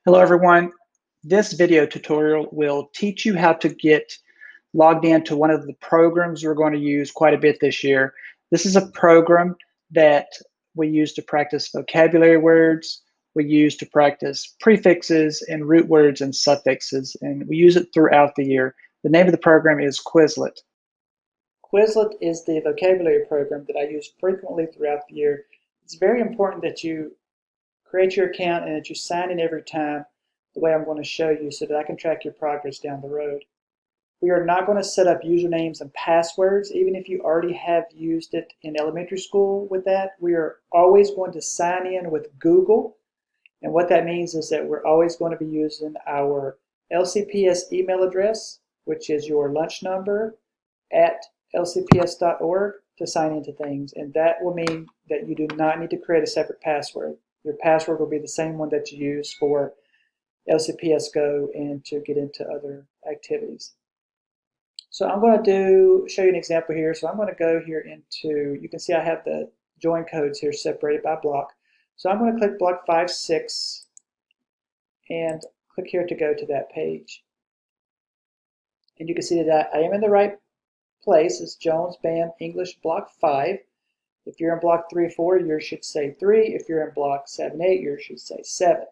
Hello everyone. This video tutorial will teach you how to get logged into one of the programs we're going to use quite a bit this year. This is a program that we use to practice vocabulary words, we use to practice prefixes and root words and suffixes, and we use it throughout the year. The name of the program is Quizlet. Quizlet is the vocabulary program that I use frequently throughout the year. It's very important that you create your account and that you sign in every time the way I'm going to show you so that I can track your progress down the road. We are not going to set up usernames and passwords, even if you already have used it in elementary school with that. We are always going to sign in with Google. And what that means is that we're always going to be using our LCPS email address, which is your lunch number at lcps.org to sign into things. And that will mean that you do not need to create a separate password. Your password will be the same one that you use for LCPS Go and to get into other activities. So I'm going to show you an example here. So I'm going to go here into, you can see I have the join codes here separated by block. So I'm going to click block 5, 6 and click here to go to that page. And you can see that I am in the right place. It's Jones BAM English block 5. If you're in block 3, 4, yours should say 3. If you're in block 7, 8, yours should say 7.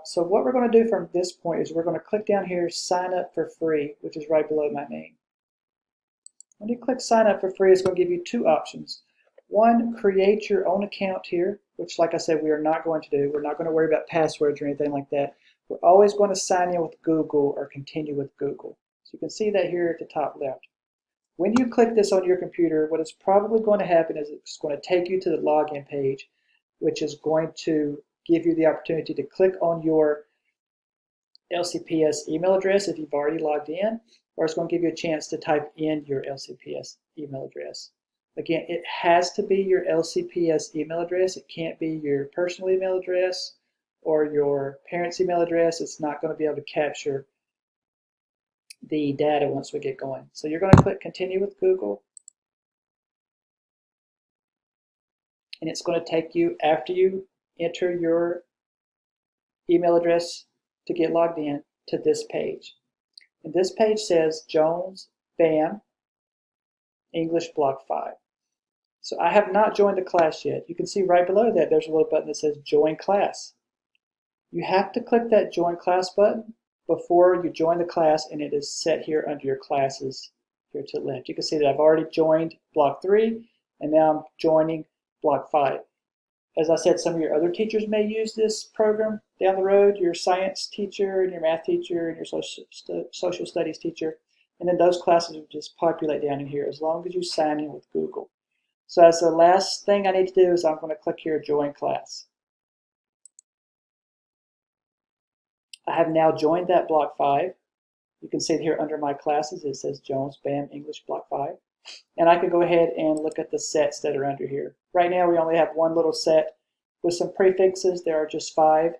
So what we're going to do from this point is we're going to click down here, sign up for free, which is right below my name. When you click sign up for free, it's going to give you two options. One, create your own account here, which like I said, we are not going to do. We're not going to worry about passwords or anything like that. We're always going to sign in with Google or continue with Google. So you can see that here at the top left. When you click this on your computer, what is probably going to happen is it's going to take you to the login page, which is going to give you the opportunity to click on your LCPS email address if you've already logged in, or it's going to give you a chance to type in your LCPS email address. Again, it has to be your LCPS email address. It can't be your personal email address or your parents' email address. It's not going to be able to capture the data once we get going. So you're going to click continue with Google, and it's going to take you, after you enter your email address to get logged in, to this page. And this page says Jones BAM English block 5. So I have not joined the class yet. You can see right below that there's a little button that says join class. You have to click that join class button before you join the class, and it is set here under your classes here to the left. You can see that I've already joined block 3 and now I'm joining block 5. As I said, some of your other teachers may use this program down the road, your science teacher and your math teacher and your social studies teacher, and then those classes will just populate down in here as long as you sign in with Google. So as the last thing I need to do is I'm going to click here, join class. I have now joined that block 5. You can see here under my classes it says Jones BAM English block 5. And I can go ahead and look at the sets that are under here. Right now we only have one little set with some prefixes. There are just 5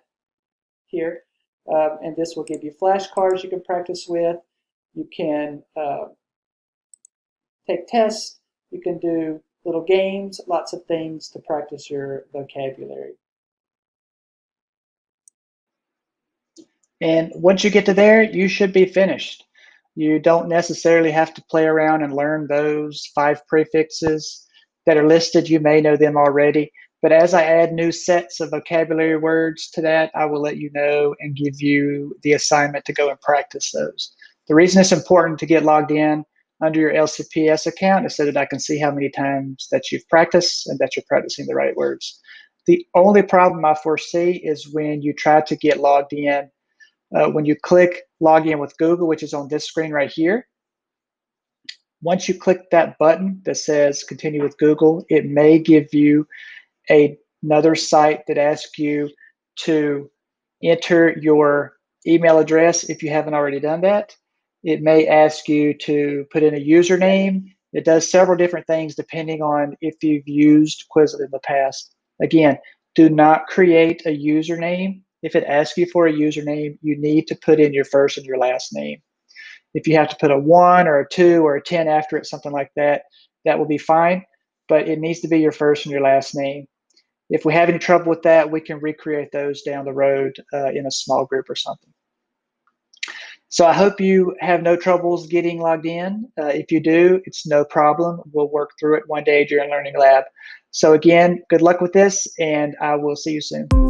here. And this will give you flashcards you can practice with. You can take tests. You can do little games, lots of things to practice your vocabulary. And once you get to there, you should be finished. You don't necessarily have to play around and learn those 5 prefixes that are listed. You may know them already. But as I add new sets of vocabulary words to that, I will let you know and give you the assignment to go and practice those. The reason it's important to get logged in under your LCPS account is so that I can see how many times that you've practiced and that you're practicing the right words. The only problem I foresee is when you try to get logged in. When you click log in with Google, which is on this screen right here, once you click that button that says continue with Google, it may give you another site that asks you to enter your email address if you haven't already done that. It may ask you to put in a username. It does several different things depending on if you've used Quizlet in the past. Again, do not create a username. If it asks you for a username, you need to put in your first and your last name. If you have to put a 1 or a 2 or a 10 after it, something like that, that will be fine, but it needs to be your first and your last name. If we have any trouble with that, we can recreate those down the road in a small group or something. So I hope you have no troubles getting logged in. If you do, it's no problem. We'll work through it one day during Learning Lab. So again, good luck with this, and I will see you soon.